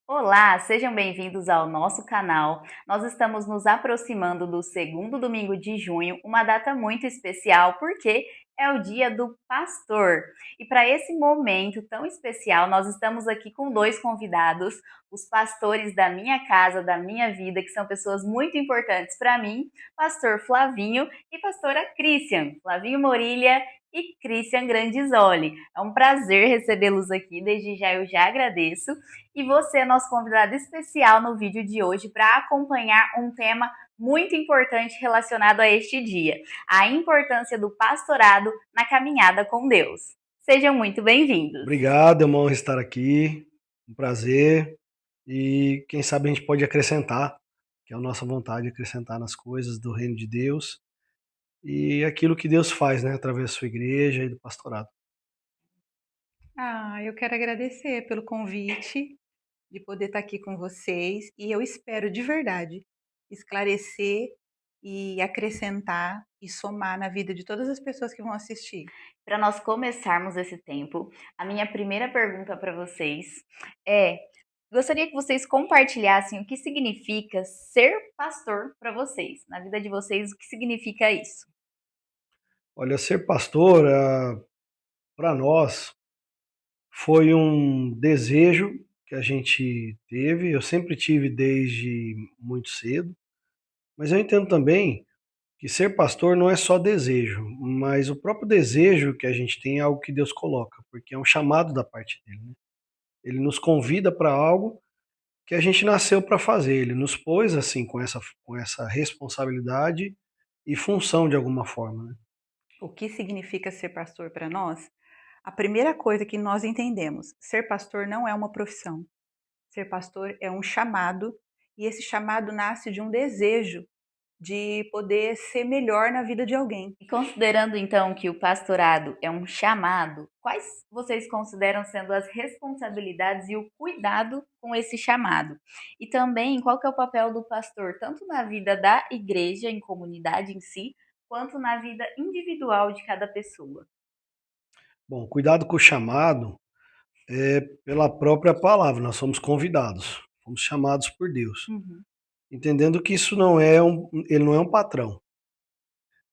Olá, sejam bem-vindos ao nosso canal. Nós estamos nos aproximando do segundo domingo de junho, uma data muito especial porque é o Dia do Pastor. E para esse momento tão especial, nós estamos aqui com dois convidados, os pastores da minha casa, da minha vida, que são pessoas muito importantes para mim, pastor Flavinho e pastora Christian, Flavinho Morilha e Christian Grandizoli. É um prazer recebê-los aqui, desde já eu já agradeço. E você é nosso convidado especial no vídeo de hoje para acompanhar um tema muito importante relacionado a este dia: a importância do pastorado na caminhada com Deus. Sejam muito bem-vindos. Obrigado, é uma honra estar aqui, um prazer. E quem sabe a gente pode acrescentar, que é a nossa vontade, acrescentar nas coisas do reino de Deus e aquilo que Deus faz, né, através da sua igreja e do pastorado. Eu quero agradecer pelo convite de poder estar aqui com vocês e eu espero de verdade esclarecer e acrescentar e somar na vida de todas as pessoas que vão assistir. Para nós começarmos esse tempo, a minha primeira pergunta para vocês é: gostaria que vocês compartilhassem o que significa ser pastor para vocês, na vida de vocês, o que significa isso? Olha, ser pastor, para nós, foi um desejo que a gente teve, eu sempre tive desde muito cedo, mas eu entendo também que ser pastor não é só desejo, mas o próprio desejo que a gente tem é algo que Deus coloca, porque é um chamado da parte dele, né? Ele nos convida para algo que a gente nasceu para fazer, ele nos pôs assim com essa responsabilidade e função de alguma forma, né? O que significa ser pastor para nós? A primeira coisa que nós entendemos: ser pastor não é uma profissão. Ser pastor é um chamado e esse chamado nasce de um desejo de poder ser melhor na vida de alguém. E considerando então que o pastorado é um chamado, quais vocês consideram sendo as responsabilidades e o cuidado com esse chamado? E também qual que é o papel do pastor, tanto na vida da igreja, em comunidade em si, quanto na vida individual de cada pessoa? Bom, cuidado com o chamado é pela própria palavra, nós somos convidados, fomos chamados por Deus, Uhum. entendendo que isso não é ele não é um patrão,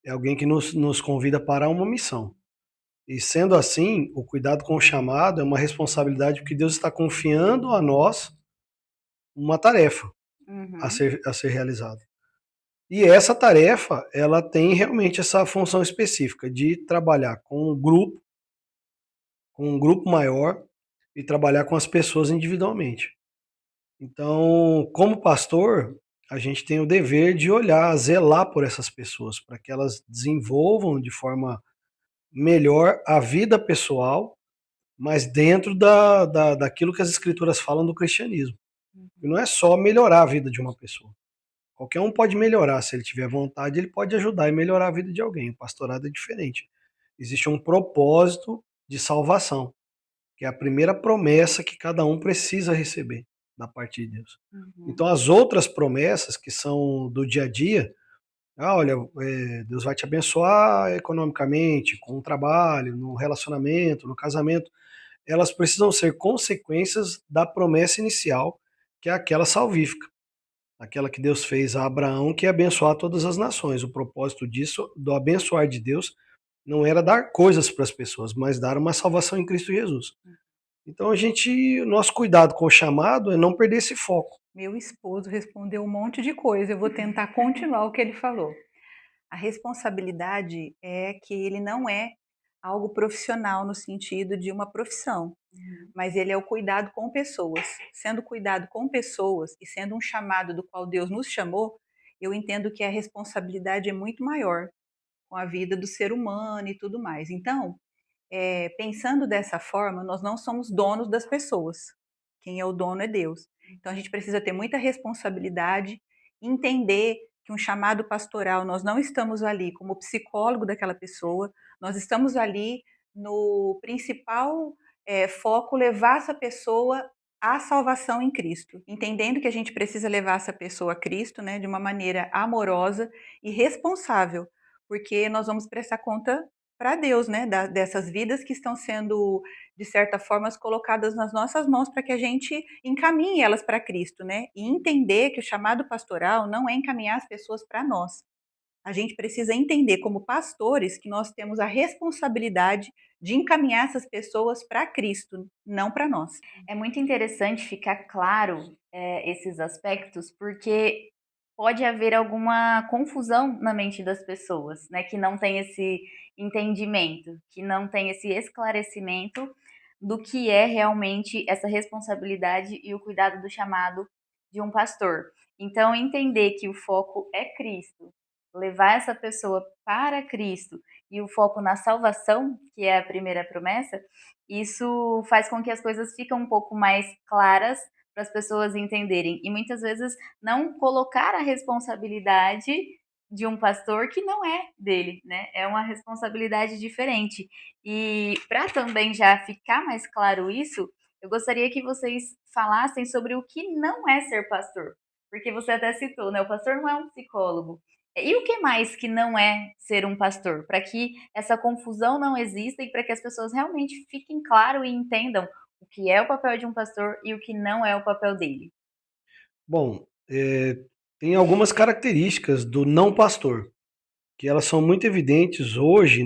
é alguém que nos convida para uma missão. E sendo assim, o cuidado com o chamado é uma responsabilidade porque Deus está confiando a nós uma tarefa Uhum. a ser realizada. E essa tarefa, ela tem realmente essa função específica de trabalhar com um grupo maior e trabalhar com as pessoas individualmente. Então, como pastor, a gente tem o dever de olhar, zelar por essas pessoas, para que elas desenvolvam de forma melhor a vida pessoal, mas dentro daquilo que as escrituras falam do cristianismo. E Uhum. não é só melhorar a vida de uma pessoa. Qualquer um pode melhorar, se ele tiver vontade, ele pode ajudar e melhorar a vida de alguém. O pastorado é diferente. Existe um propósito de salvação, que é a primeira promessa que cada um precisa receber da parte de Deus. Uhum. Então, as outras promessas que são do dia a dia, olha, Deus vai te abençoar economicamente, com o trabalho, no relacionamento, no casamento, elas precisam ser consequências da promessa inicial, que é aquela salvífica, aquela que Deus fez a Abraão, que é abençoar todas as nações. O propósito disso, do abençoar de Deus, não era dar coisas para as pessoas, mas dar uma salvação em Cristo Jesus. Então nosso cuidado com o chamado é não perder esse foco. Meu esposo respondeu um monte de coisa, eu vou tentar continuar o que ele falou. A responsabilidade é que ele não é algo profissional no sentido de uma profissão, Uhum. mas ele é o cuidado com pessoas. Sendo cuidado com pessoas e sendo um chamado do qual Deus nos chamou, eu entendo que a responsabilidade é muito maior com a vida do ser humano e tudo mais. Então, pensando dessa forma, nós não somos donos das pessoas. Quem é o dono é Deus. Então a gente precisa ter muita responsabilidade, entender que um chamado pastoral, nós não estamos ali como psicólogo daquela pessoa, nós estamos ali no principal foco, levar essa pessoa à salvação em Cristo, entendendo que a gente precisa levar essa pessoa a Cristo, né, de uma maneira amorosa e responsável, porque nós vamos prestar conta para Deus, né, dessas vidas que estão sendo, de certa forma, colocadas nas nossas mãos para que a gente encaminhe elas para Cristo, né? E entender que o chamado pastoral não é encaminhar as pessoas para nós. A gente precisa entender, como pastores, que nós temos a responsabilidade de encaminhar essas pessoas para Cristo, não para nós. É muito interessante ficar claro, esses aspectos, porque pode haver alguma confusão na mente das pessoas, né, que não tem esse entendimento, que não tem esse esclarecimento do que é realmente essa responsabilidade e o cuidado do chamado de um pastor. Então entender que o foco é Cristo, levar essa pessoa para Cristo e o foco na salvação, que é a primeira promessa, isso faz com que as coisas fiquem um pouco mais claras para as pessoas entenderem. E muitas vezes não colocar a responsabilidade de um pastor que não é dele, né? É uma responsabilidade diferente. E para também já ficar mais claro isso, eu gostaria que vocês falassem sobre o que não é ser pastor. Porque você até citou, né? O pastor não é um psicólogo. E o que mais que não é ser um pastor? Para que essa confusão não exista e para que as pessoas realmente fiquem claro e entendam o que é o papel de um pastor e o que não é o papel dele. Bom, tem algumas características do não pastor, que elas são muito evidentes hoje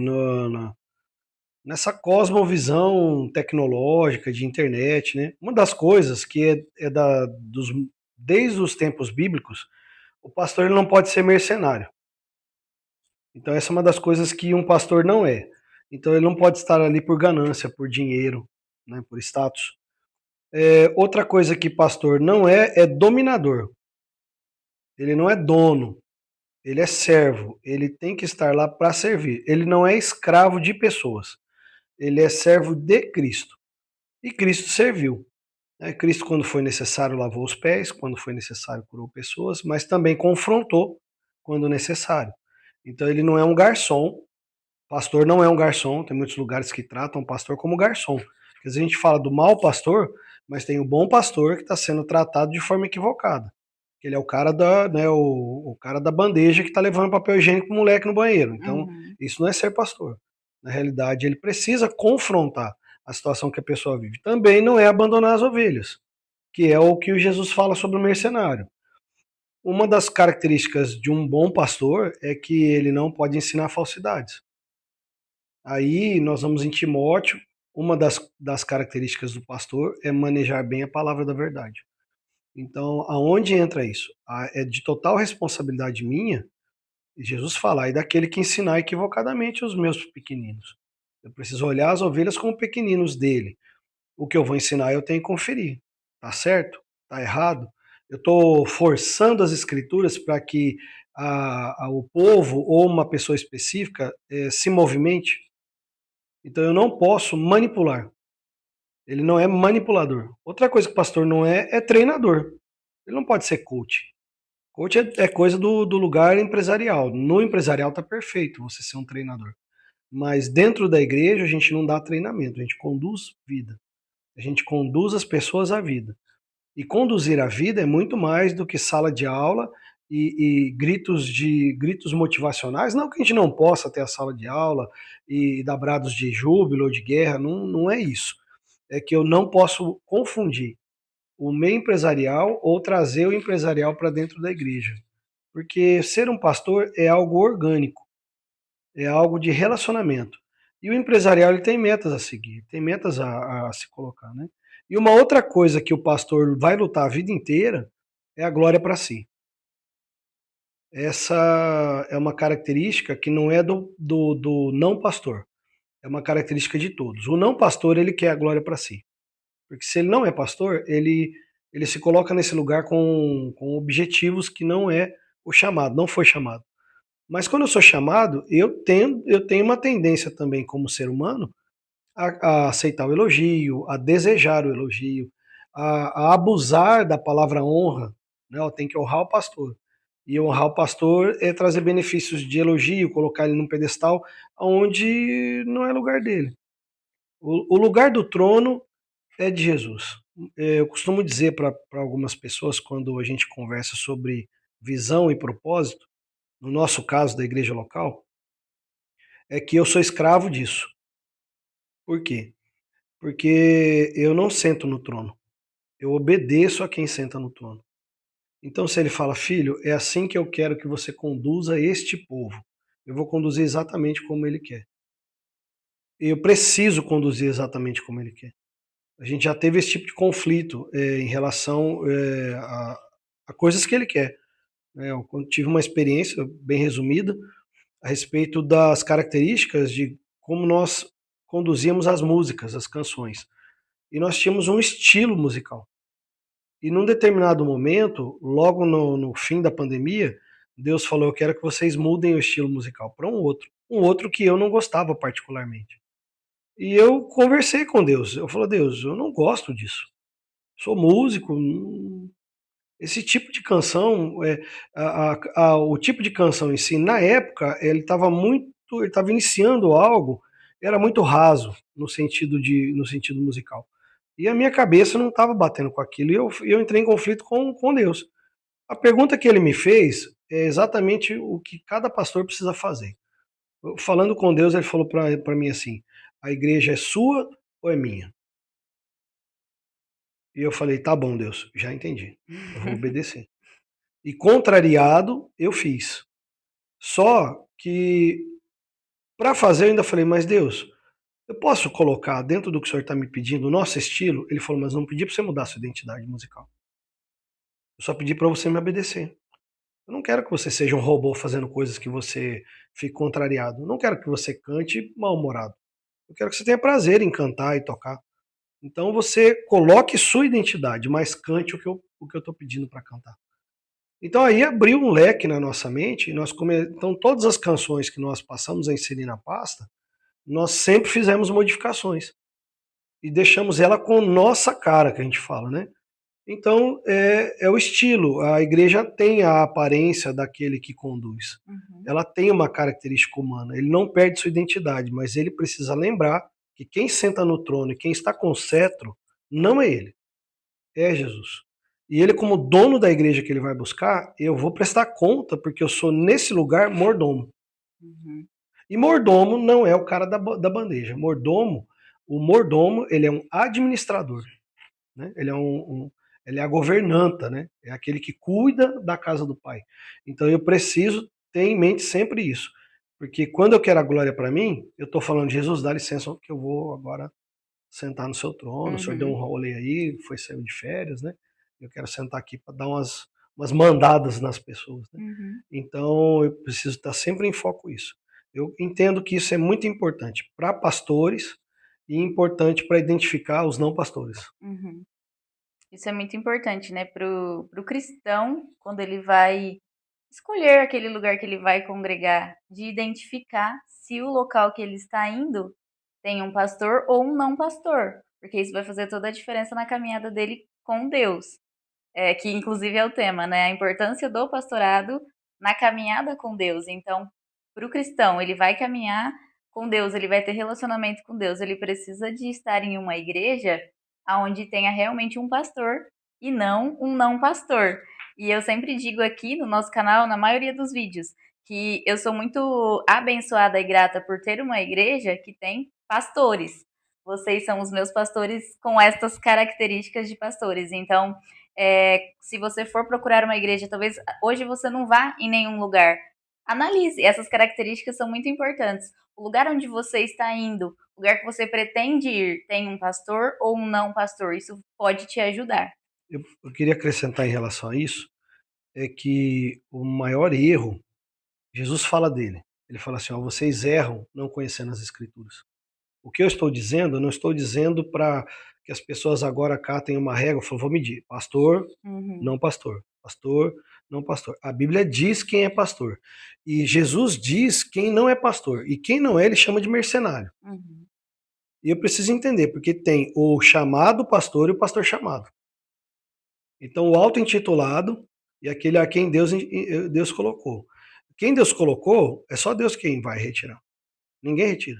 nessa cosmovisão tecnológica de internet, né? Uma das coisas que desde os tempos bíblicos, o pastor ele não pode ser mercenário. Então essa é uma das coisas que um pastor não é. Então ele não pode estar ali por ganância, por dinheiro, né, por status. Outra coisa que pastor não é dominador. Ele não é dono, ele é servo. Ele tem que estar lá para servir. Ele não é escravo de pessoas. Ele é servo de Cristo. E Cristo serviu. Cristo, quando foi necessário, lavou os pés, quando foi necessário, curou pessoas, mas também confrontou quando necessário. Então ele não é um garçom. Pastor não é um garçom. Tem muitos lugares que tratam o pastor como garçom. Às vezes a gente fala do mau pastor, mas tem o bom pastor que está sendo tratado de forma equivocada. Ele é o cara o cara da bandeja que está levando papel higiênico pro moleque no banheiro. Então, Uhum. isso não é ser pastor. Na realidade, ele precisa confrontar a situação que a pessoa vive. Também não é abandonar as ovelhas, que é o que o Jesus fala sobre o mercenário. Uma das características de um bom pastor é que ele não pode ensinar falsidades. Aí nós vamos em Timóteo, uma das características do pastor é manejar bem a palavra da verdade. Então, aonde entra isso? É de total responsabilidade minha, e Jesus fala, e daquele que ensinar equivocadamente os meus pequeninos. Eu preciso olhar as ovelhas como pequeninos dele. O que eu vou ensinar eu tenho que conferir. Tá certo? Tá errado? Eu estou forçando as escrituras para que o povo ou uma pessoa específica se movimente. Então eu não posso manipular. Ele não é manipulador. Outra coisa que o pastor não é treinador. Ele não pode ser coach. Coach é coisa do lugar empresarial. No empresarial tá perfeito você ser um treinador. Mas dentro da igreja a gente não dá treinamento, a gente conduz vida. A gente conduz as pessoas à vida. E conduzir a vida é muito mais do que sala de aula e gritos motivacionais. Não que a gente não possa ter a sala de aula e dar brados de júbilo ou de guerra, não é isso. É que eu não posso confundir o meio empresarial ou trazer o empresarial para dentro da igreja. Porque ser um pastor é algo orgânico, é algo de relacionamento. E o empresarial ele tem metas a seguir, tem metas a se colocar, né? E uma outra coisa que o pastor vai lutar a vida inteira é a glória para si. Essa é uma característica que não é do não pastor, é uma característica de todos. O não pastor ele quer a glória para si. Porque se ele não é pastor, ele se coloca nesse lugar com objetivos que não é o chamado, não foi chamado. Mas quando eu sou chamado, eu tenho uma tendência também, como ser humano, a aceitar o elogio, a desejar o elogio, a abusar da palavra honra. Né? Eu tenho que honrar o pastor. E honrar o pastor é trazer benefícios de elogio, colocar ele num pedestal onde não é lugar dele. O lugar do trono é de Jesus. Eu costumo dizer para algumas pessoas, quando a gente conversa sobre visão e propósito, no nosso caso da igreja local, é que eu sou escravo disso. Por quê? Porque eu não sento no trono. Eu obedeço a quem senta no trono. Então, se ele fala, filho, é assim que eu quero que você conduza este povo. Eu vou conduzir exatamente como ele quer. Eu preciso conduzir exatamente como ele quer. A gente já teve esse tipo de conflito em relação a coisas que ele quer. Né? Eu tive uma experiência bem resumida a respeito das características de como nós conduzíamos as músicas, as canções. E nós tínhamos um estilo musical. E num determinado momento, logo no fim da pandemia, Deus falou: eu quero que vocês mudem o estilo musical para um outro que eu não gostava particularmente. E eu conversei com Deus. Eu falei: Deus, eu não gosto disso. Sou músico, esse tipo de canção, o tipo de canção em si, na época, ele estava iniciando algo, era muito raso no sentido musical. E a minha cabeça não estava batendo com aquilo, e eu entrei em conflito com Deus. A pergunta que ele me fez é exatamente o que cada pastor precisa fazer. Falando com Deus, ele falou para mim assim: a igreja é sua ou é minha? E eu falei: tá bom, Deus, já entendi, eu vou obedecer. E contrariado, eu fiz. Só que para fazer eu ainda falei: mas Deus, eu posso colocar dentro do que o senhor está me pedindo o nosso estilo? Ele falou: mas não pedi para você mudar a sua identidade musical. Eu só pedi para você me obedecer. Eu não quero que você seja um robô fazendo coisas que você fique contrariado. Eu não quero que você cante mal-humorado. Eu quero que você tenha prazer em cantar e tocar. Então você coloque sua identidade, mas cante o que eu estou pedindo para cantar. Então aí abriu um leque na nossa mente, e então todas as canções que nós passamos a inserir na pasta, nós sempre fizemos modificações e deixamos ela com nossa cara, que a gente fala, né? Então é o estilo. A igreja tem a aparência daquele que conduz. Uhum. Ela tem uma característica humana. Ele não perde sua identidade, mas ele precisa lembrar que quem senta no trono e quem está com o cetro não é ele, é Jesus. E ele, como dono da igreja que ele vai buscar, eu vou prestar conta, porque eu sou, nesse lugar, mordomo. Uhum. E mordomo não é o cara da bandeja. O mordomo, ele é um administrador. Né? Ele é a governanta, né? É aquele que cuida da casa do pai. Então eu preciso ter em mente sempre isso. Porque quando eu quero a glória para mim, eu estou falando: Jesus, dá licença que eu vou agora sentar no seu trono, o senhor deu um Uhum. rolê aí, saiu de férias, né? Eu quero sentar aqui para dar umas mandadas nas pessoas, né? Uhum. Então eu preciso estar sempre em foco isso. Eu entendo que isso é muito importante para pastores e importante para identificar os não pastores. Uhum. Isso é muito importante, né, pro cristão, quando ele vai escolher aquele lugar que ele vai congregar, de identificar se o local que ele está indo tem um pastor ou um não pastor, porque isso vai fazer toda a diferença na caminhada dele com Deus, que inclusive é o tema, né, a importância do pastorado na caminhada com Deus. Então, para o cristão, ele vai caminhar com Deus, ele vai ter relacionamento com Deus, ele precisa de estar em uma igreja aonde tenha realmente um pastor e não um não pastor. E eu sempre digo aqui no nosso canal, na maioria dos vídeos, que eu sou muito abençoada e grata por ter uma igreja que tem pastores. Vocês são os meus pastores com estas características de pastores. Então, se você for procurar uma igreja, talvez hoje você não vá em nenhum lugar. Analise, essas características são muito importantes. O lugar onde você está indo, o lugar que você pretende ir, tem um pastor ou um não pastor? Isso pode te ajudar. Eu queria acrescentar em relação a isso, é que o maior erro, Jesus fala dele. Ele fala assim: ó, vocês erram não conhecendo as escrituras. O que eu estou dizendo, eu não estou dizendo para que as pessoas agora catem uma régua e falem: vou medir, pastor, Uhum, não pastor, pastor, não pastor. A Bíblia diz quem é pastor. E Jesus diz quem não é pastor. E quem não é, ele chama de mercenário. uhum, E eu preciso entender, porque tem o chamado pastor e o pastor chamado. Então, o auto-intitulado e aquele a quem Deus colocou. Quem Deus colocou, é só Deus quem vai retirar. Ninguém retira.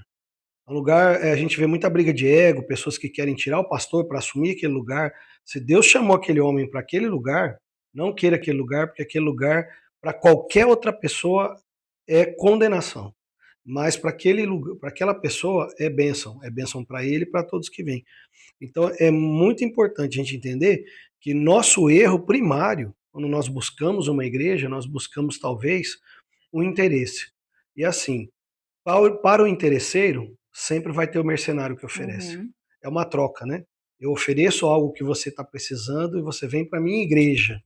É um lugar, a gente vê muita briga de ego, pessoas que querem tirar o pastor para assumir aquele lugar. Se Deus chamou aquele homem para aquele lugar, não queira aquele lugar, porque aquele lugar, para qualquer outra pessoa, é condenação. mas para aquele lugar, para aquela pessoa é bênção para ele e para todos que vêm. Então é muito importante a gente entender que nosso erro primário, quando nós buscamos uma igreja, nós buscamos talvez o interesse. E assim, para o interesseiro, sempre vai ter o mercenário que oferece. Uhum. É uma troca, né? Eu ofereço algo que você está precisando e você vem para minha igreja,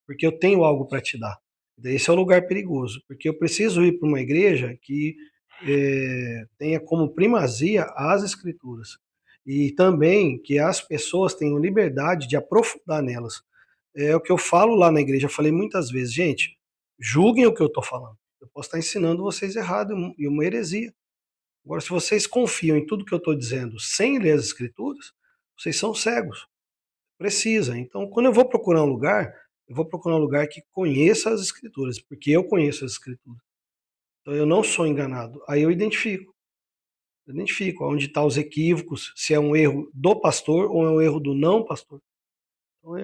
porque eu tenho algo para te dar. Esse é um lugar perigoso, porque eu preciso ir para uma igreja que tenha como primazia as escrituras. E também que as pessoas tenham liberdade de aprofundar nelas. É o que eu falo lá na igreja, eu falei muitas vezes, gente, julguem o que eu estou falando. Eu posso estar ensinando vocês errado e uma heresia. Agora, se vocês confiam em tudo que eu estou dizendo sem ler as escrituras, vocês são cegos. Precisa. Então, quando eu vou procurar um lugar, eu vou procurar um lugar que conheça as escrituras, porque eu conheço as escrituras. Então, eu não sou enganado. Aí eu identifico. Eu identifico onde estão os equívocos, se é um erro do pastor ou é um erro do não pastor. Então,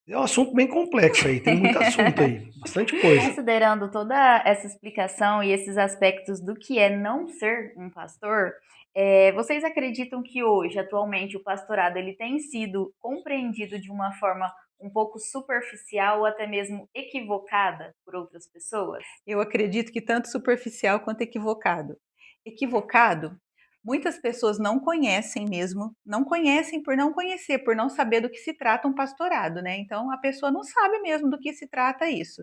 é um assunto bem complexo aí, tem muito assunto aí, bastante coisa. Considerando toda essa explicação e esses aspectos do que é não ser um pastor, vocês acreditam que hoje, atualmente, o pastorado ele tem sido compreendido de uma forma um pouco superficial ou até mesmo equivocada por outras pessoas? Eu acredito que tanto superficial quanto equivocado. Equivocado, muitas pessoas não conhecem mesmo, não conhecem por não conhecer, por não saber do que se trata um pastorado, né? Então a pessoa não sabe mesmo do que se trata isso.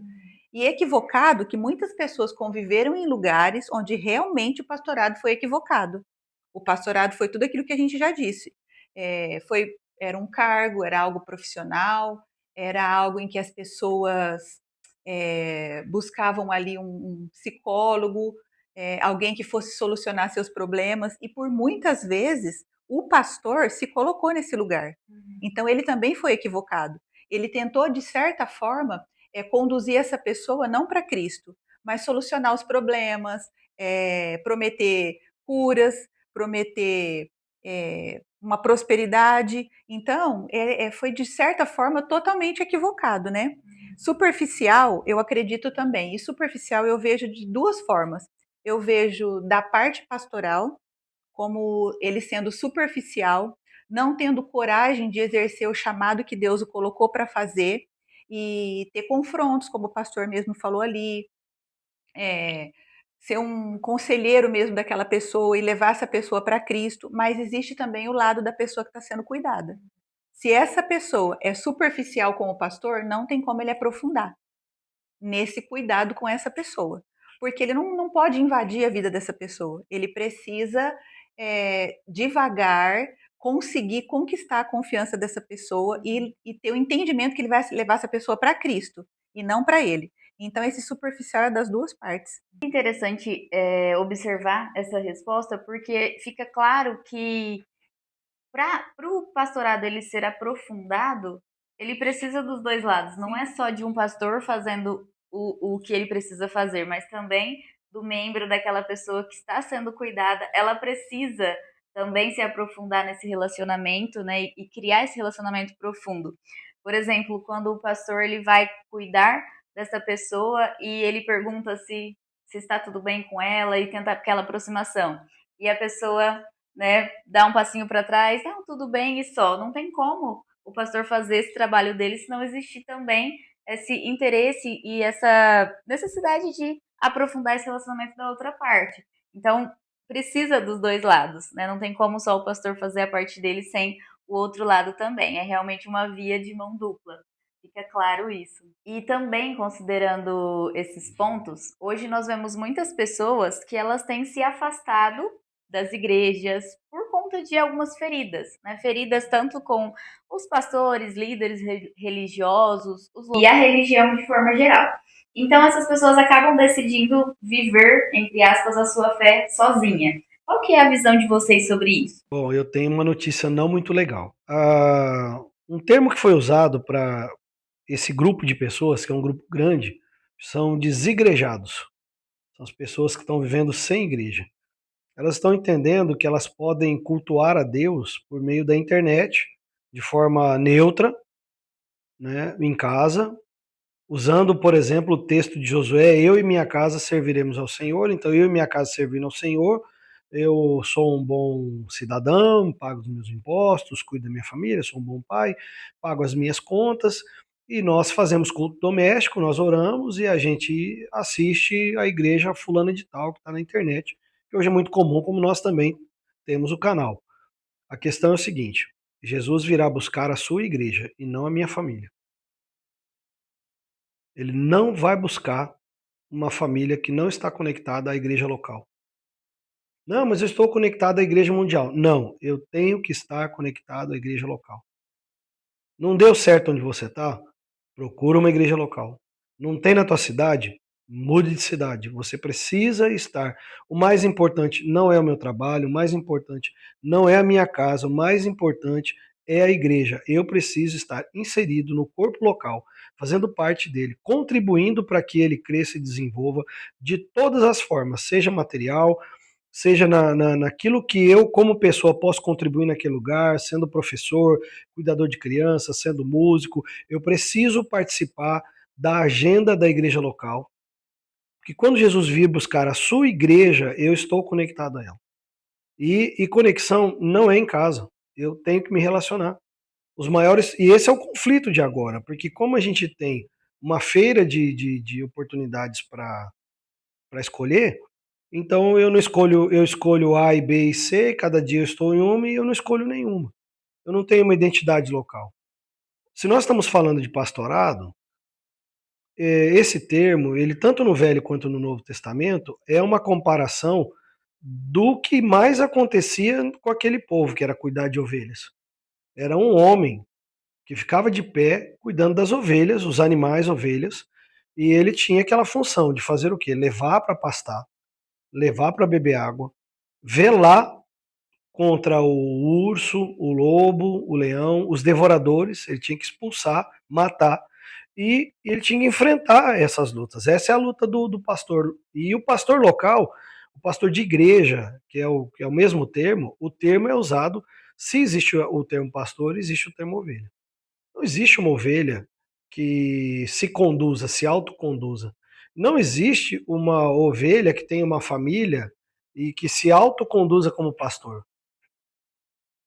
E equivocado, que muitas pessoas conviveram em lugares onde realmente o pastorado foi equivocado. O pastorado foi tudo aquilo que a gente já disse. Era um cargo, era algo profissional, era algo em que as pessoas buscavam ali um psicólogo, alguém que fosse solucionar seus problemas, e por muitas vezes o pastor se colocou nesse lugar. Então ele também foi equivocado. Ele tentou, de certa forma, conduzir essa pessoa não para Cristo, mas solucionar os problemas, prometer curas, prometer uma prosperidade. Então, foi de certa forma totalmente equivocado, né? Superficial, eu acredito também. E superficial eu vejo de duas formas. Eu vejo da parte pastoral, como ele sendo superficial, não tendo coragem de exercer o chamado que Deus o colocou para fazer e ter confrontos, como o pastor mesmo falou ali, ser um conselheiro mesmo daquela pessoa e levar essa pessoa para Cristo, mas existe também o lado da pessoa que está sendo cuidada. Se essa pessoa é superficial com o pastor, não tem como ele aprofundar nesse cuidado com essa pessoa, porque ele não pode invadir a vida dessa pessoa, ele precisa devagar conseguir conquistar a confiança dessa pessoa e ter o entendimento que ele vai levar essa pessoa para Cristo e não para ele. Então, esse superficial é das duas partes. Interessante observar essa resposta, porque fica claro que para o pastorado ele ser aprofundado, ele precisa dos dois lados. Não é só de um pastor fazendo o que ele precisa fazer, mas também do membro daquela pessoa que está sendo cuidada. Ela precisa também se aprofundar nesse relacionamento, né, e criar esse relacionamento profundo. Por exemplo, quando o pastor ele vai cuidar dessa pessoa e ele pergunta se está tudo bem com ela e tenta aquela aproximação. E a pessoa, né, dá um passinho para trás, não, tudo bem e só. Não tem como o pastor fazer esse trabalho dele se não existir também esse interesse e essa necessidade de aprofundar esse relacionamento da outra parte. Então, precisa dos dois lados, né? Não tem como só o pastor fazer a parte dele sem o outro lado também. É realmente uma via de mão dupla. Fica claro isso. E também considerando esses pontos, hoje nós vemos muitas pessoas que elas têm se afastado das igrejas por conta de algumas feridas, né? Feridas tanto com os pastores, líderes religiosos, e a religião de forma geral. Então essas pessoas acabam decidindo viver, entre aspas, a sua fé sozinha. Qual que é a visão de vocês sobre isso? Bom, eu tenho uma notícia não muito legal. Um termo que foi usado para esse grupo de pessoas, que é um grupo grande, são desigrejados. São as pessoas que estão vivendo sem igreja. Elas estão entendendo que elas podem cultuar a Deus por meio da internet, de forma neutra, né, em casa, Usando, por exemplo, o texto de Josué, eu e minha casa serviremos ao Senhor, então eu e minha casa servindo ao Senhor, eu sou um bom cidadão, pago os meus impostos, cuido da minha família, sou um bom pai, pago as minhas contas, e nós fazemos culto doméstico, nós oramos e a gente assiste a igreja fulana de tal que está na internet, que hoje é muito comum, como nós também temos o canal. A questão é o seguinte: Jesus virá buscar a sua igreja e não a minha família. Ele não vai buscar uma família que não está conectada à igreja local. Não, mas eu estou conectado à igreja mundial. Não, eu tenho que estar conectado à igreja local. Não deu certo onde você está? Procura uma igreja local. Não tem na tua cidade? Mude de cidade. Você precisa estar. O mais importante não é o meu trabalho, o mais importante não é a minha casa, o mais importante é a igreja. Eu preciso estar inserido no corpo local, fazendo parte dele, contribuindo para que ele cresça e desenvolva de todas as formas, seja material, seja naquilo que eu, como pessoa, posso contribuir naquele lugar, sendo professor, cuidador de crianças, sendo músico. Eu preciso participar da agenda da igreja local, porque quando Jesus vir buscar a sua igreja, eu estou conectado a ela. E conexão não é em casa, eu tenho que me relacionar. Os maiores, e esse é o conflito de agora, porque como a gente tem uma feira de oportunidades para escolher, então eu não escolho, eu escolho A e B e C, cada dia eu estou em uma e eu não escolho nenhuma. Eu não tenho uma identidade local. Se nós estamos falando de pastorado, esse termo, ele tanto no Velho quanto no Novo Testamento, é uma comparação do que mais acontecia com aquele povo, que era cuidar de ovelhas. Era um homem que ficava de pé cuidando das ovelhas, os animais ovelhas, e ele tinha aquela função de fazer o quê? Levar para pastar, levar para beber água, velar contra o urso, o lobo, o leão, os devoradores, ele tinha que expulsar, matar, e ele tinha que enfrentar essas lutas. Essa é a luta do pastor. E o pastor local, o pastor de igreja, que é o mesmo termo, o termo é usado, se existe o termo pastor, existe o termo ovelha. Não existe uma ovelha que se conduza, se autoconduza. Não existe uma ovelha que tenha uma família e que se autoconduza como pastor.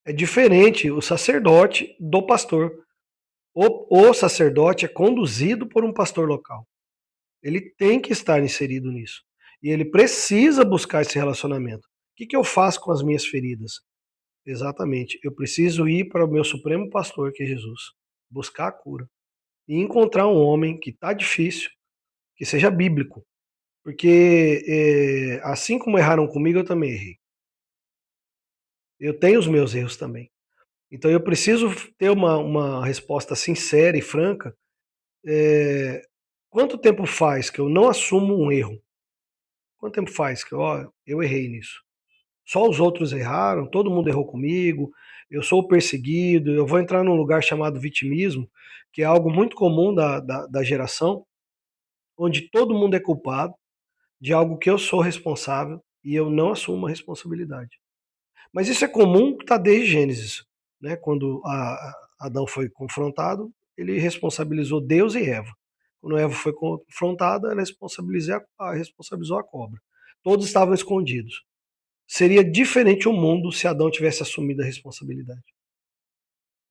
É diferente o sacerdote do pastor. O sacerdote é conduzido por um pastor local. Ele tem que estar inserido nisso. E ele precisa buscar esse relacionamento. O que eu faço com as minhas feridas? Exatamente. Eu preciso ir para o meu supremo pastor, que é Jesus, buscar a cura. E encontrar um homem que está difícil, que seja bíblico. Porque assim como erraram comigo, eu também errei. Eu tenho os meus erros também. Então eu preciso ter uma resposta sincera e franca. Quanto tempo faz que eu não assumo um erro? Quanto tempo faz que eu errei nisso? Só os outros erraram, todo mundo errou comigo, eu sou perseguido, eu vou entrar num lugar chamado vitimismo, que é algo muito comum da geração, onde todo mundo é culpado de algo que eu sou responsável e eu não assumo a responsabilidade. Mas isso é comum, está desde Gênesis, né? Quando Adão foi confrontado, ele responsabilizou Deus e Eva. Quando Eva foi confrontada, ela responsabilizou a cobra. Todos estavam escondidos. Seria diferente o mundo se Adão tivesse assumido a responsabilidade.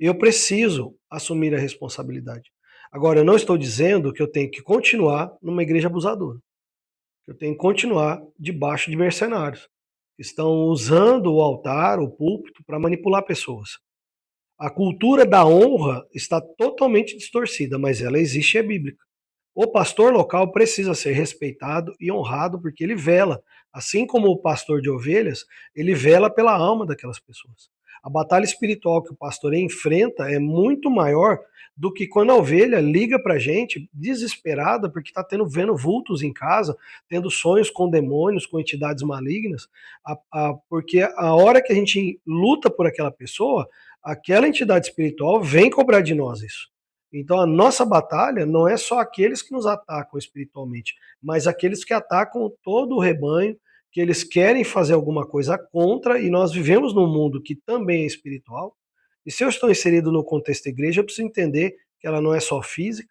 Eu preciso assumir a responsabilidade. Agora, eu não estou dizendo que eu tenho que continuar numa igreja abusadora. Eu tenho que continuar debaixo de mercenários que estão usando o altar, o púlpito, para manipular pessoas. A cultura da honra está totalmente distorcida, mas ela existe e é bíblica. O pastor local precisa ser respeitado e honrado porque ele vela, assim como o pastor de ovelhas, ele vela pela alma daquelas pessoas. A batalha espiritual que o pastor enfrenta é muito maior do que quando a ovelha liga pra gente desesperada porque está vendo vultos em casa, tendo sonhos com demônios, com entidades malignas, porque a hora que a gente luta por aquela pessoa, aquela entidade espiritual vem cobrar de nós isso. Então a nossa batalha não é só aqueles que nos atacam espiritualmente, mas aqueles que atacam todo o rebanho, que eles querem fazer alguma coisa contra, e nós vivemos num mundo que também é espiritual. E se eu estou inserido no contexto da igreja, eu preciso entender que ela não é só física,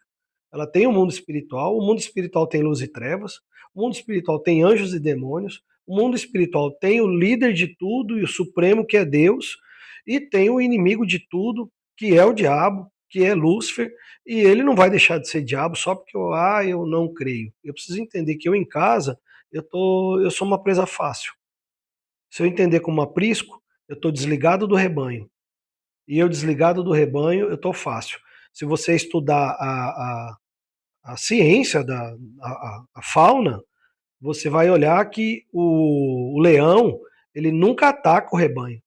Ela tem um mundo espiritual, o mundo espiritual tem luz e trevas, o mundo espiritual tem anjos e demônios, o mundo espiritual tem o líder de tudo e o supremo que é Deus, e tem o inimigo de tudo, que é o diabo, que é Lúcifer, e ele não vai deixar de ser diabo só porque eu não creio. Eu preciso entender que eu em casa, eu sou uma presa fácil. Se eu entender como aprisco, eu estou desligado do rebanho. E eu desligado do rebanho, eu estou fácil. Se você estudar a ciência a fauna, você vai olhar que o leão, ele nunca ataca o rebanho.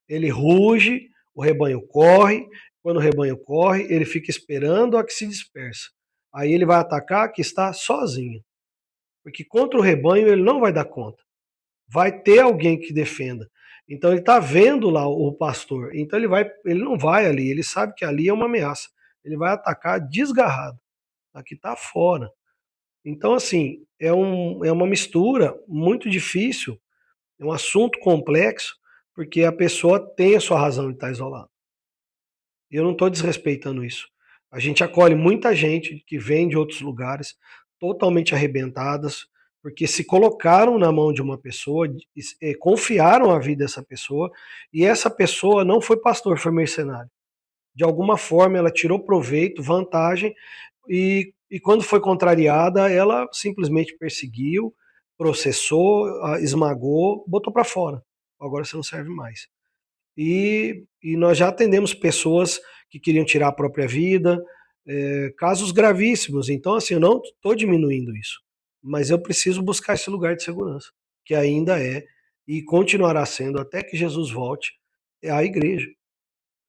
Ele ruge, o rebanho corre, quando o rebanho corre, ele fica esperando a que se dispersa. Aí ele vai atacar que está sozinho. Porque contra o rebanho ele não vai dar conta. Vai ter alguém que defenda. Então ele está vendo lá o pastor. Então ele não vai ali, ele sabe que ali é uma ameaça. Ele vai atacar desgarrado. Aqui está fora. Então, assim, é uma mistura muito difícil, é um assunto complexo, porque a pessoa tem a sua razão de estar isolada. Eu não estou desrespeitando isso. A gente acolhe muita gente que vem de outros lugares, totalmente arrebentadas, porque se colocaram na mão de uma pessoa, confiaram a vida dessa pessoa, e essa pessoa não foi pastor, foi mercenário. De alguma forma ela tirou proveito, vantagem, e quando foi contrariada, ela simplesmente perseguiu, processou, esmagou, botou para fora. Agora você não serve mais. E nós já atendemos pessoas que queriam tirar a própria vida, casos gravíssimos. Então, assim, eu não estou diminuindo isso, mas eu preciso buscar esse lugar de segurança, que ainda é e continuará sendo até que Jesus volte, é a igreja.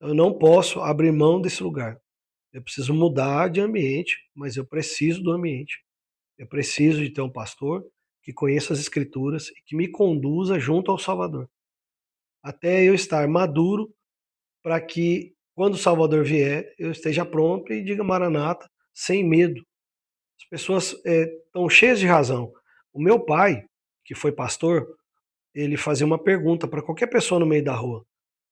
Eu não posso abrir mão desse lugar. Eu preciso mudar de ambiente, mas eu preciso do ambiente. Eu preciso de ter um pastor que conheça as escrituras e que me conduza junto ao Salvador, até eu estar maduro para que quando o Salvador vier, eu esteja pronto e diga Maranata, sem medo. As pessoas estão cheias de razão. O meu pai, que foi pastor, ele fazia uma pergunta para qualquer pessoa no meio da rua.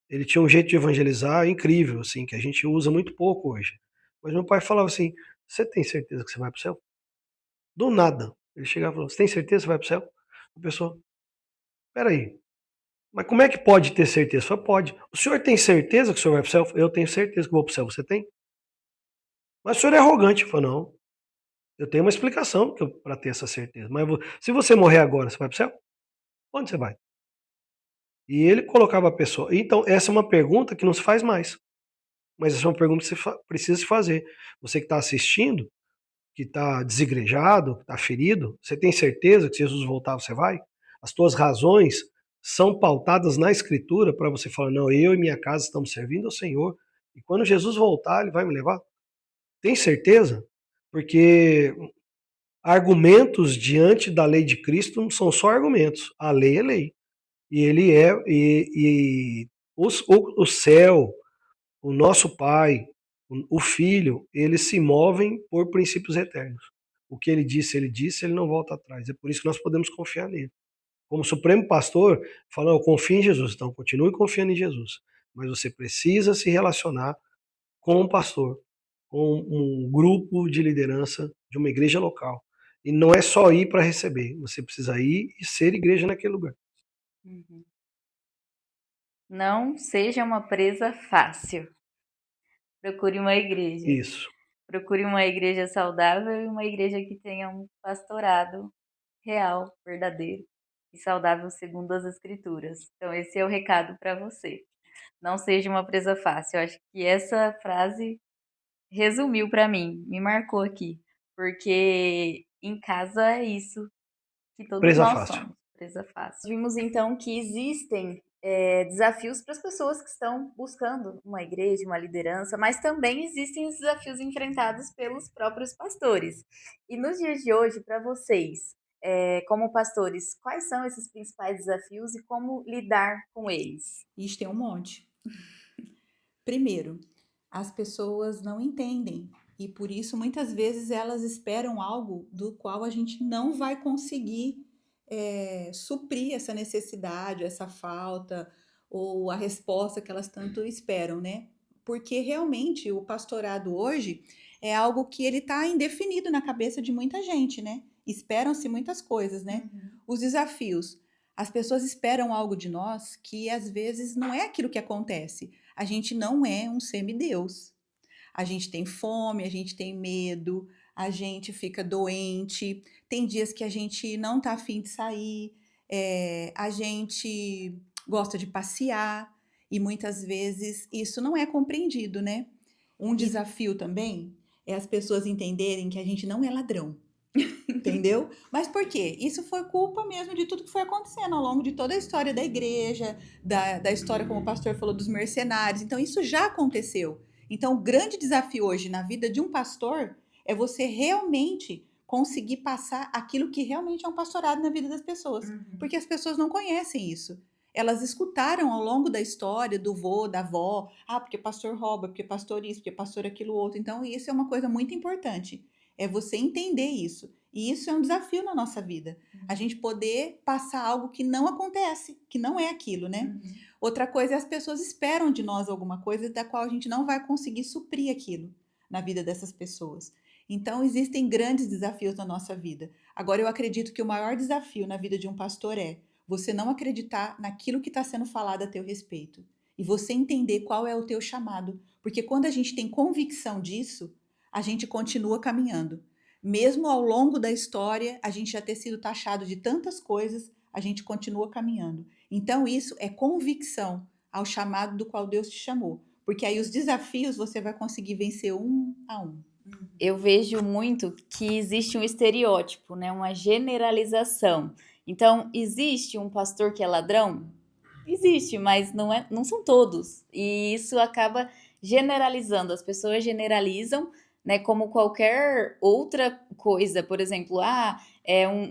Ele tinha um jeito de evangelizar incrível, assim, que a gente usa muito pouco hoje. Mas meu pai falava assim: "Você tem certeza que você vai para o céu?" Do nada. Ele chegava e falou: "Você tem certeza que você vai para o céu?" A pessoa: "Espera aí, mas como é que pode ter certeza?" Eu falei: "Pode. O senhor tem certeza que o senhor vai para o céu?" "Eu tenho certeza que vou para o céu. Você tem?" "Mas o senhor é arrogante." Eu falei: "Não, eu tenho uma explicação para ter essa certeza. Mas se você morrer agora, você vai para o céu? Onde você vai?" E ele colocava a pessoa. Então, essa é uma pergunta que não se faz mais. Mas essa é uma pergunta que você precisa se fazer. Você que está assistindo, que está desigrejado, que está ferido, você tem certeza que se Jesus voltar você vai? As tuas razões são pautadas na Escritura para você falar: não, eu e minha casa estamos servindo ao Senhor, e quando Jesus voltar, Ele vai me levar? Tem certeza? Porque argumentos diante da lei de Cristo não são só argumentos, a lei é lei. E Ele é, e o céu, o nosso Pai, o Filho, eles se movem por princípios eternos. O que ele disse, ele não volta atrás. É por isso que nós podemos confiar nele. Como Supremo Pastor, fala, eu confio em Jesus, então continue confiando em Jesus. Mas você precisa se relacionar com um pastor, com um grupo de liderança de uma igreja local. E não é só ir para receber, você precisa ir e ser igreja naquele lugar. Uhum. Não seja uma presa fácil. Procure uma igreja. Isso. Procure uma igreja saudável e uma igreja que tenha um pastorado real, verdadeiro e saudável segundo as escrituras. Então esse é o recado para você. Não seja uma presa fácil. Eu acho que essa frase resumiu para mim, me marcou aqui, porque em casa é isso que todos Presa nós fácil. somos, presa fácil. Vimos então que existem desafios para as pessoas que estão buscando uma igreja, uma liderança, mas também existem os desafios enfrentados pelos próprios pastores. E nos dias de hoje, para vocês, como pastores, quais são esses principais desafios e como lidar com eles? Ixi, tem um monte. Primeiro, as pessoas não entendem e por isso muitas vezes elas esperam algo do qual a gente não vai conseguir suprir essa necessidade, essa falta ou a resposta que elas tanto esperam, né? Porque realmente o pastorado hoje é algo que ele está indefinido na cabeça de muita gente, né? Esperam-se muitas coisas, né? Os desafios. As pessoas esperam algo de nós que às vezes não é aquilo que acontece. A gente não é um semideus. A gente tem fome, a gente tem medo, a gente fica doente, tem dias que a gente não tá afim de sair, a gente gosta de passear e muitas vezes isso não é compreendido, né? Um E desafio também é as pessoas entenderem que a gente não é ladrão. Entendeu? Mas por quê? Isso foi culpa mesmo de tudo que foi acontecendo ao longo de toda a história da igreja, da história, como o pastor falou, dos mercenários. Então, isso já aconteceu. Então, o grande desafio hoje na vida de um pastor é você realmente conseguir passar aquilo que realmente é um pastorado na vida das pessoas. Porque as pessoas não conhecem isso. Elas escutaram ao longo da história do vô, da avó, porque pastor rouba, porque pastor isso, porque pastor aquilo outro. Então, isso é uma coisa muito importante. É você entender isso. E isso é um desafio na nossa vida. A gente poder passar algo que não acontece, que não é aquilo, né? Outra coisa é as pessoas esperam de nós alguma coisa da qual a gente não vai conseguir suprir aquilo na vida dessas pessoas. Então, existem grandes desafios na nossa vida. Agora, eu acredito que o maior desafio na vida de um pastor é você não acreditar naquilo que está sendo falado a teu respeito. E você entender qual é o teu chamado. Porque quando a gente tem convicção disso, a gente continua caminhando. Mesmo ao longo da história, a gente já ter sido taxado de tantas coisas, a gente continua caminhando. Então, isso é convicção ao chamado do qual Deus te chamou. Porque aí os desafios você vai conseguir vencer um a um. eu vejo muito que existe um estereótipo, né? Uma generalização. Então, existe um pastor que é ladrão? Existe, mas não são todos. E isso acaba generalizando. As pessoas generalizam, né, como qualquer outra coisa. Por exemplo,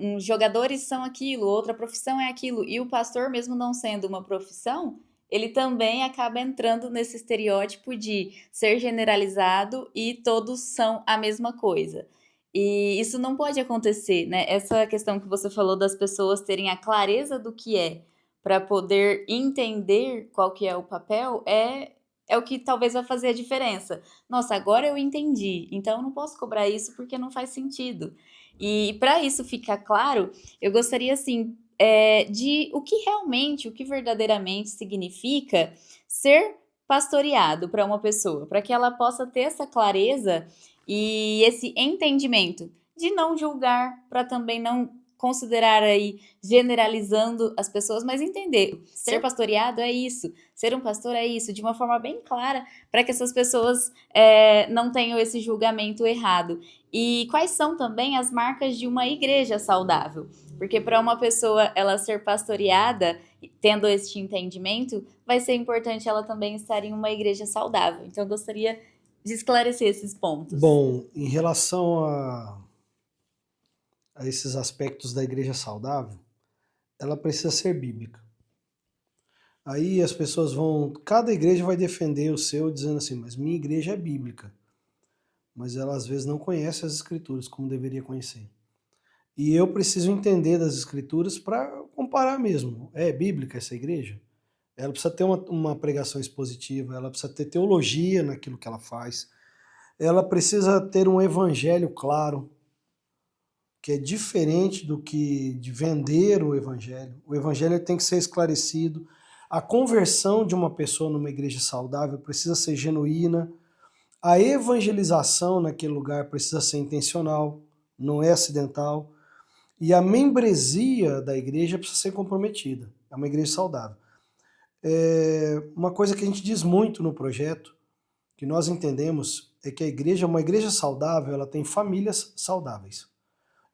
uns jogadores são aquilo, outra profissão é aquilo. E o pastor, mesmo não sendo uma profissão, ele também acaba entrando nesse estereótipo de ser generalizado e todos são a mesma coisa. E isso não pode acontecer, né? Essa questão que você falou das pessoas terem a clareza do que é para poder entender qual que é o papel é o que talvez vai fazer a diferença. Nossa, agora eu entendi, então eu não posso cobrar isso porque não faz sentido. E para isso ficar claro, eu gostaria assim de o que verdadeiramente significa ser pastoreado para uma pessoa, para que ela possa ter essa clareza e esse entendimento de não julgar, para também não considerar aí generalizando as pessoas, mas entender, ser pastoreado é isso, ser um pastor é isso, de uma forma bem clara, para que essas pessoas não tenham esse julgamento errado. E quais são também as marcas de uma igreja saudável? Porque para uma pessoa ela ser pastoreada, tendo este entendimento, vai ser importante ela também estar em uma igreja saudável. Então eu gostaria de esclarecer esses pontos. Bom, em relação a esses aspectos da igreja saudável, ela precisa ser bíblica. Aí as pessoas cada igreja vai defender o seu dizendo assim, mas minha igreja é bíblica. Mas ela às vezes não conhece as escrituras como deveria conhecer. E eu preciso entender das escrituras para comparar mesmo. É bíblica essa igreja? Ela precisa ter uma pregação expositiva, ela precisa ter teologia naquilo que ela faz, ela precisa ter um evangelho claro, que é diferente do que de vender o evangelho. O evangelho tem que ser esclarecido. A conversão de uma pessoa numa igreja saudável precisa ser genuína. A evangelização naquele lugar precisa ser intencional, não é acidental. E a membresia da igreja precisa ser comprometida. É uma igreja saudável. Uma coisa que a gente diz muito no projeto, que nós entendemos, é que a igreja, uma igreja saudável, ela tem famílias saudáveis.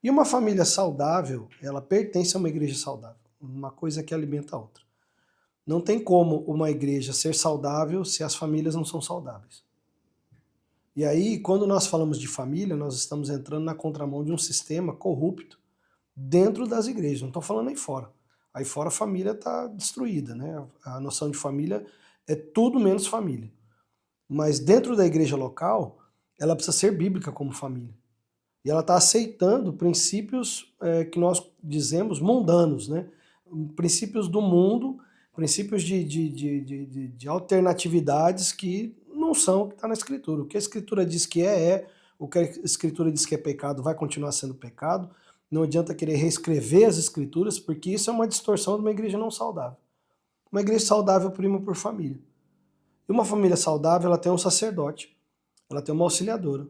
E uma família saudável, ela pertence a uma igreja saudável. Uma coisa que alimenta a outra. Não tem como uma igreja ser saudável se as famílias não são saudáveis. E aí, quando nós falamos de família, nós estamos entrando na contramão de um sistema corrupto dentro das igrejas. Não estou falando aí fora. Aí fora a família está destruída, né? A noção de família é tudo menos família. Mas dentro da igreja local, ela precisa ser bíblica como família. E ela está aceitando princípios que nós dizemos mundanos, né? Princípios do mundo, princípios de alternatividades que não são o que está na Escritura. O que a Escritura diz que é, O que a Escritura diz que é pecado vai continuar sendo pecado. Não adianta querer reescrever as Escrituras, porque isso é uma distorção de uma igreja não saudável. Uma igreja saudável prima por família. E uma família saudável, ela tem um sacerdote, ela tem uma auxiliadora.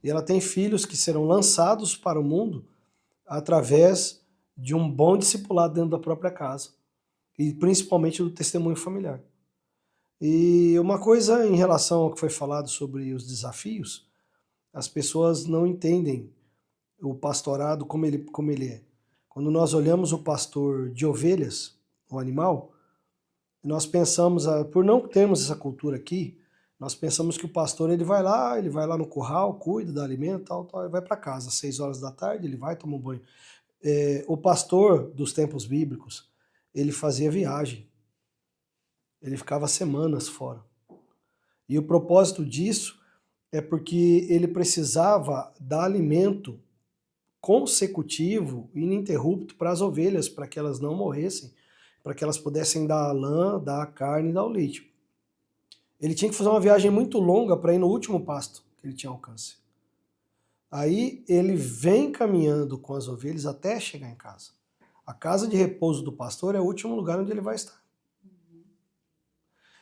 E ela tem filhos que serão lançados para o mundo através de um bom discipulado dentro da própria casa. E principalmente do testemunho familiar. E uma coisa em relação ao que foi falado sobre os desafios, as pessoas não entendem o pastorado como ele é. Quando nós olhamos o pastor de ovelhas, o animal, nós pensamos, por não termos essa cultura aqui, nós pensamos que o pastor ele vai lá no curral, cuida, dá alimento, tal, e vai para casa, às 6 horas da tarde, ele vai tomar um banho. O pastor dos tempos bíblicos, ele fazia viagem, ele ficava semanas fora. E o propósito disso é porque ele precisava dar alimento consecutivo, ininterrupto para as ovelhas, para que elas não morressem, para que elas pudessem dar a lã, dar a carne e dar o leite. Ele tinha que fazer uma viagem muito longa para ir no último pasto que ele tinha alcance. Aí ele vem caminhando com as ovelhas até chegar em casa. A casa de repouso do pastor é o último lugar onde ele vai estar.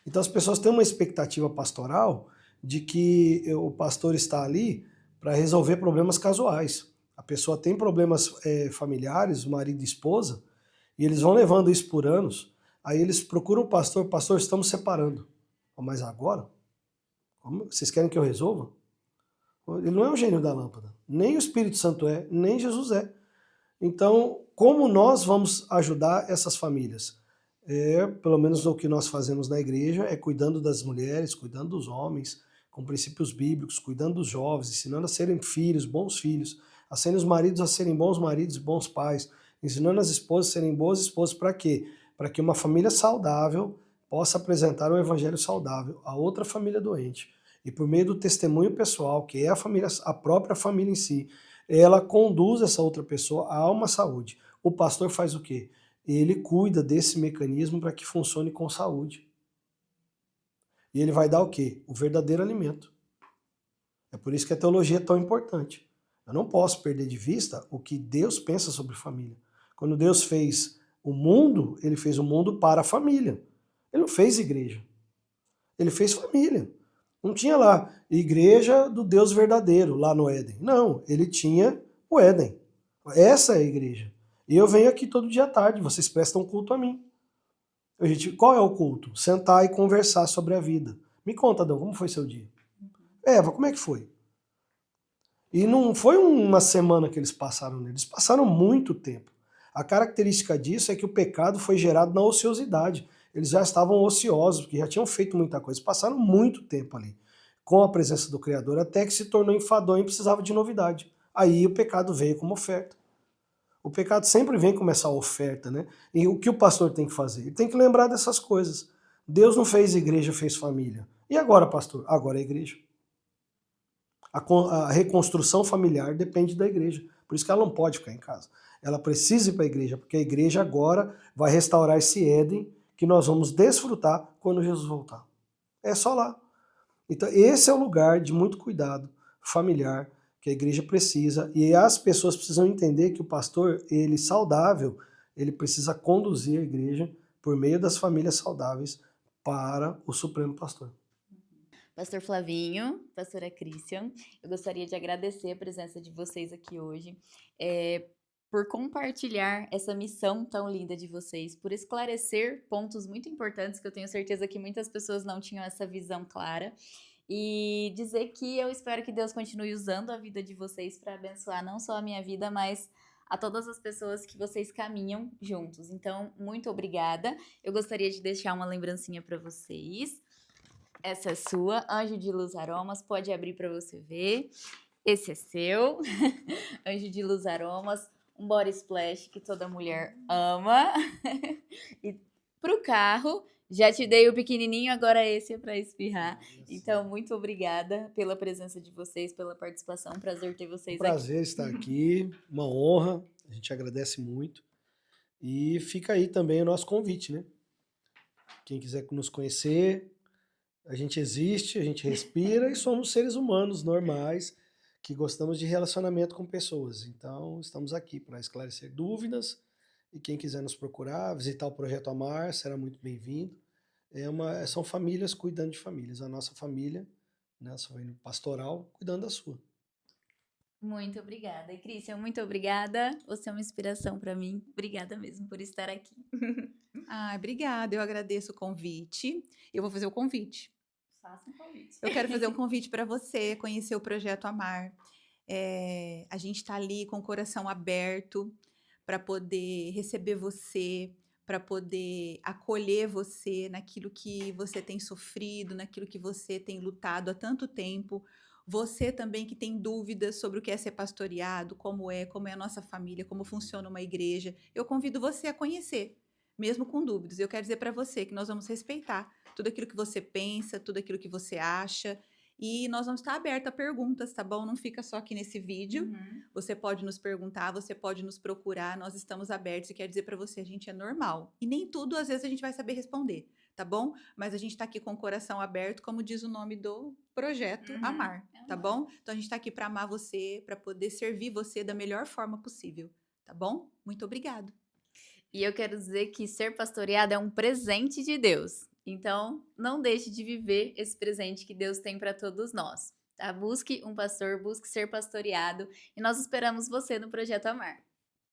Então as pessoas têm uma expectativa pastoral de que o pastor está ali para resolver problemas casuais. A pessoa tem problemas familiares, marido e esposa, e eles vão levando isso por anos. Aí eles procuram o pastor, estamos separando. Mas agora? Como? Vocês querem que eu resolva? Ele não é o gênio da lâmpada. Nem o Espírito Santo é, nem Jesus é. Então, como nós vamos ajudar essas famílias? Pelo menos o que nós fazemos na igreja é cuidando das mulheres, cuidando dos homens, com princípios bíblicos, cuidando dos jovens, ensinando a serem filhos, bons filhos, a serem os maridos a serem bons maridos e bons pais, ensinando as esposas a serem boas esposas. Para quê? Para que uma família saudável possa apresentar um evangelho saudável a outra família doente. E por meio do testemunho pessoal, que é a própria família em si, ela conduz essa outra pessoa a uma saúde. O pastor faz o quê? Ele cuida desse mecanismo para que funcione com saúde. E ele vai dar o quê? O verdadeiro alimento. É por isso que a teologia é tão importante. Eu não posso perder de vista o que Deus pensa sobre família. Quando Deus fez o mundo, ele fez o mundo para a família. Ele não fez igreja. Ele fez família. Não tinha lá igreja do Deus verdadeiro lá no Éden. Não, ele tinha o Éden. Essa é a igreja. E eu venho aqui todo dia à tarde, vocês prestam culto a mim. Qual é o culto? Sentar e conversar sobre a vida. Me conta, Adão, como foi seu dia? Eva, como é que foi? E não foi uma semana que eles passaram nele, eles passaram muito tempo. A característica disso é que o pecado foi gerado na ociosidade. Eles já estavam ociosos, porque já tinham feito muita coisa. Passaram muito tempo ali com a presença do Criador, até que se tornou enfadonho e precisava de novidade. Aí o pecado veio como oferta. O pecado sempre vem como essa oferta, né? E o que o pastor tem que fazer? Ele tem que lembrar dessas coisas. Deus não fez igreja, fez família. E agora, pastor? Agora é igreja. A reconstrução familiar depende da igreja. Por isso que ela não pode ficar em casa. Ela precisa ir para a igreja, porque a igreja agora vai restaurar esse Éden que nós vamos desfrutar quando Jesus voltar. É só lá. Então, esse é o lugar de muito cuidado familiar que a igreja precisa, e as pessoas precisam entender que o pastor, ele saudável, ele precisa conduzir a igreja por meio das famílias saudáveis para o Supremo Pastor. Pastor Flavinho, pastora Christian, eu gostaria de agradecer a presença de vocês aqui hoje, por compartilhar essa missão tão linda de vocês, por esclarecer pontos muito importantes que eu tenho certeza que muitas pessoas não tinham essa visão clara, e dizer que eu espero que Deus continue usando a vida de vocês para abençoar não só a minha vida, mas a todas as pessoas que vocês caminham juntos. Então, muito obrigada. Eu gostaria de deixar uma lembrancinha para vocês. Essa é sua, Anjo de Luz Aromas, pode abrir para você ver. Esse é seu, Anjo de Luz Aromas, um body splash que toda mulher ama. E pro carro, já te dei o pequenininho, agora esse é para espirrar. Então, muito obrigada pela presença de vocês, pela participação, prazer ter vocês aqui. Prazer estar aqui, uma honra, a gente agradece muito. E fica aí também o nosso convite, né? Quem quiser nos conhecer, a gente existe, a gente respira e somos seres humanos normais que gostamos de relacionamento com pessoas. Então, estamos aqui para esclarecer dúvidas e quem quiser nos procurar, visitar o Projeto Amar, será muito bem-vindo. São famílias cuidando de famílias. A nossa família, né, nossa família pastoral, cuidando da sua. Muito obrigada. E Cristian, muito obrigada. Você é uma inspiração para mim. Obrigada mesmo por estar aqui. Obrigada, eu agradeço o convite. Eu vou fazer o convite. Faça um convite. Eu quero fazer um convite para você conhecer o Projeto Amar. A gente está ali com o coração aberto para poder receber você, para poder acolher você naquilo que você tem sofrido, naquilo que você tem lutado há tanto tempo. Você também que tem dúvidas sobre o que é ser pastoreado, como é a nossa família, como funciona uma igreja. Eu convido você a conhecer, mesmo com dúvidas. Eu quero dizer para você que nós vamos respeitar tudo aquilo que você pensa, tudo aquilo que você acha. E nós vamos estar abertos a perguntas, tá bom? Não fica só aqui nesse vídeo. Uhum. Você pode nos perguntar, você pode nos procurar, nós estamos abertos e quero dizer para você, a gente é normal. E nem tudo, às vezes, a gente vai saber responder, tá bom? Mas a gente está aqui com o coração aberto, como diz o nome do projeto, Amar, tá bom? Então a gente está aqui para amar você, para poder servir você da melhor forma possível, tá bom? Muito obrigado. E eu quero dizer que ser pastoreado é um presente de Deus. Então, não deixe de viver esse presente que Deus tem para todos nós. Tá? Busque um pastor, busque ser pastoreado e nós esperamos você no Projeto Amar.